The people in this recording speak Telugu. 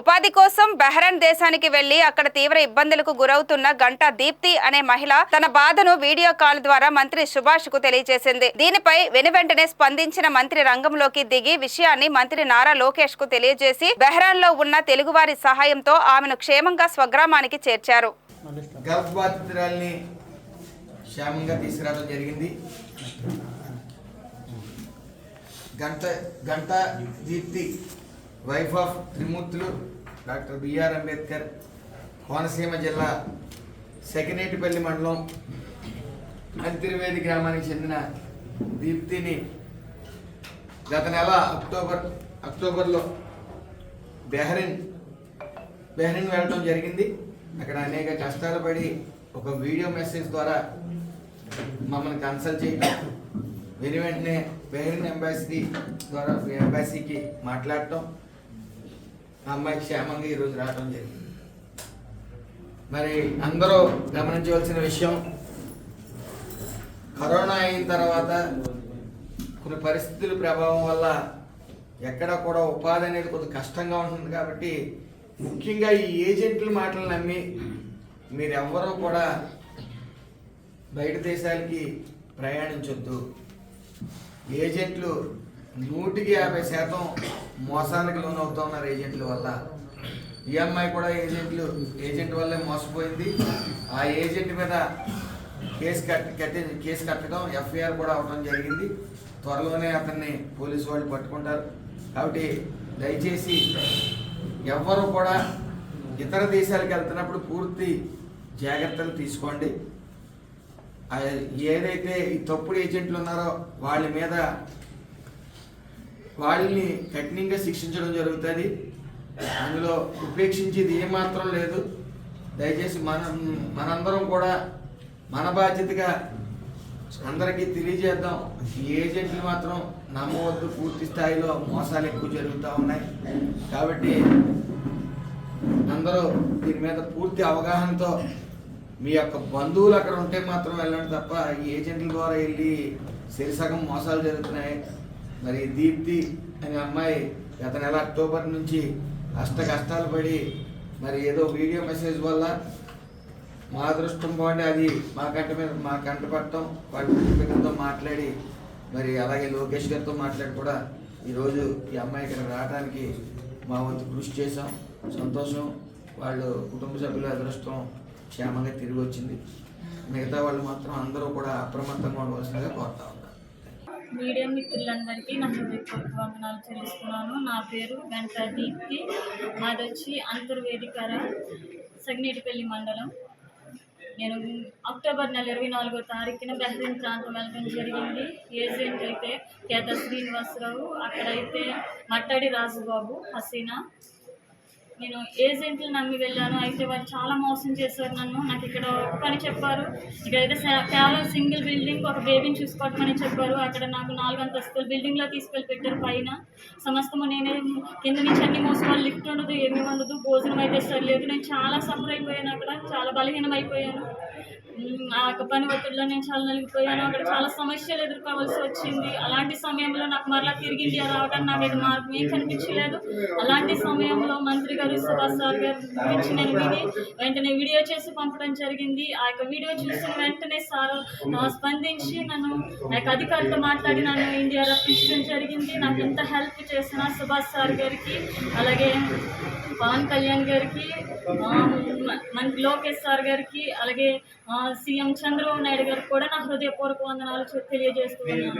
ఉపాధి కోసం బహ్రెయిన్ దేశానికి వెళ్లి అక్కడ తీవ్ర ఇబ్బందులకు గురవుతున్న గంటా దీప్తి అనే మహిళ తన బాధను వీడియో కాల్ ద్వారా మంత్రి సుభాష్ కు తెలియజేసింది. దీనిపై వెనువెంటనే స్పందించిన మంత్రి రంగంలోకి దిగి విషయాన్ని మంత్రి నారా లోకేష్ కు తెలియజేసి బహ్రెయిన్ లో ఉన్న తెలుగువారి సహాయంతో ఆమెను క్షేమంగా స్వగ్రామానికి చేర్చారు. గర్భబాధితురాల్ని క్షేమంగా తీసుకురావడం జరిగింది. Ganta Deepti wife of Trimurtulu doctor BR Ambedkar, Konaseema జిల్లా సెకినేటిపల్లి మండలం అంతిరవేది గ్రామానికి చెందిన దీప్తిని గత నెల అక్టోబర్లో బహ్రెయిన్ వెళ్ళడం జరిగింది. అక్కడ అనేక కష్టాలు పడి ఒక వీడియో మెసేజ్ ద్వారా మమ్మల్ని కన్సల్ట్ చేయడం, వెంటనే బహ్రెయిన్ ఎంబాసీకి మాట్లాడటం, ఆ అమ్మాయి క్షేమంగా ఈరోజు రావడం జరిగింది. మరి అందరూ గమనించవలసిన విషయం, కరోనా అయిన తర్వాత కొన్ని పరిస్థితుల ప్రభావం వల్ల ఎక్కడ కూడా ఉపాధి అనేది కొంచెం కష్టంగా ఉంటుంది. కాబట్టి ముఖ్యంగా ఈ ఏజెంట్ల మాటలు నమ్మి మీరెవ్వరూ కూడా బయట దేశాలకి ప్రయాణించొద్దు. ఏజెంట్లు 150% మోసానికి లోనవుతూ ఉన్నారు ఏజెంట్ల వల్ల. ఈ అమ్మాయి కూడా ఏజెంట్ వల్లే మోసపోయింది. ఆ ఏజెంట్ మీద కేసు కట్టడం, ఎఫ్ఐఆర్ కూడా అవడం జరిగింది. త్వరలోనే అతన్ని పోలీసు వాళ్ళు పట్టుకుంటారు. కాబట్టి దయచేసి ఎవ్వరూ కూడా ఇతర దేశాలకు వెళ్తున్నప్పుడు పూర్తి జాగ్రత్తలు తీసుకోండి. ఏదైతే ఈ తప్పుడు ఏజెంట్లు ఉన్నారో వాళ్ళని కఠినంగా శిక్షించడం జరుగుతుంది. అందులో ఉపేక్షించేది ఏమాత్రం లేదు. దయచేసి మనందరం కూడా మన బాధ్యతగా అందరికీ తెలియజేద్దాం. ఈ ఏజెంట్లు మాత్రం నమ్మవద్దు. పూర్తి స్థాయిలో మోసాలు ఎక్కువ జరుగుతూ ఉన్నాయి. కాబట్టి అందరూ దీని మీద పూర్తి అవగాహనతో మీ యొక్క బంధువులు అక్కడ ఉంటే మాత్రం వెళ్ళండి తప్ప ఈ ఏజెంట్ల ద్వారా వెళ్ళి సరిసగం మోసాలు జరుగుతున్నాయి. మరి దీప్తి అనే అమ్మాయి గత నెల అక్టోబర్ నుంచి కష్టాలు పడి మరి ఏదో వీడియో మెసేజ్ వల్ల మా అదృష్టం బాగుండి అది మా కంట పట్టడం, వాళ్ళ కుటుంబీకులతో మాట్లాడి మరి అలాగే లోకేష్ గారితో మాట్లాడి కూడా ఈరోజు ఈ అమ్మాయి ఇక్కడ రావడానికి మా వంతు కృషి చేసాం. సంతోషం. వాళ్ళు కుటుంబ సభ్యుల అదృష్టం క్షేమంగా తిరిగి వచ్చింది. మిగతా వాళ్ళు మాత్రం అందరూ కూడా అప్రమత్తంగా ఉండవలసిందిగా కోరుతా ఉన్నారు. మీడియా మిత్రులందరికీ నా హృదయపూర్వక వందనాలు చెల్లిస్తున్నాను. నా పేరు గంటా దీప్తి. మాది వచ్చి అంతర్వేదికర సెకినేటిపల్లి మండలం. నేను అక్టోబర్ నెల 24వ తారీఖున బహ్రెయిన్ ప్రాంతం వెళ్ళడం జరిగింది. ఏజెంట్ అయితే కేత శ్రీనివాసరావు, అక్కడైతే మట్టడి రాజుబాబు, హసీనా. నేను ఏజెంట్లు నమ్మి వెళ్ళాను. అయితే వారు చాలా మోసం చేశారు నన్ను. నాకు ఇక్కడ ఒక పని చెప్పారు, ఇక్కడైతే కేవలం సింగిల్ బిల్డింగ్, ఒక బేబీని చూసుకోవటమని చెప్పారు. అక్కడ నాకు 4 అంతస్తుల బిల్డింగ్లో తీసుకెళ్ళి పెట్టారు. పైన సమస్తము నేనే, కింద నుంచి అన్ని మోసుకోవాలి. లిఫ్ట్ ఉండదు, ఏమీ ఉండదు, భోజనం అయితే సరిలేదు. నేను చాలా సఫర్ అయిపోయాను. అక్కడ చాలా బలహీనం అయిపోయాను. ఆ యొక్క పని ఒత్తిడిలో నేను చాలా నలిగిపోయాను. అక్కడ చాలా సమస్యలు ఎదుర్కోవాల్సి వచ్చింది. అలాంటి సమయంలో నాకు మరలా తిరిగి ఇండియా రావడానికి నాకు ఏదో మార్గం ఏం కనిపించలేదు. అలాంటి సమయంలో మంత్రి గారు సుభాష్ సార్ గారి గురించి నేను విని వెంటనే వీడియో చేసి పంపడం జరిగింది. ఆ యొక్క వీడియో చూసిన వెంటనే సార్ స్పందించి నన్ను ఆ యొక్క అధికారితో మాట్లాడి నన్ను ఇండియా రప్పించడం జరిగింది. నాకు ఎంత హెల్ప్ చేసిన సుభాష్ సార్ గారికి, అలాగే పవన్ కళ్యాణ్ గారికి, మంత్రి లోకేష్ సార్ గారికి, అలాగే సీఎం చంద్రబాబు నాయుడు గారికి కూడా నా హృదయపూర్వక వందనాలు తెలియజేస్తున్నాను.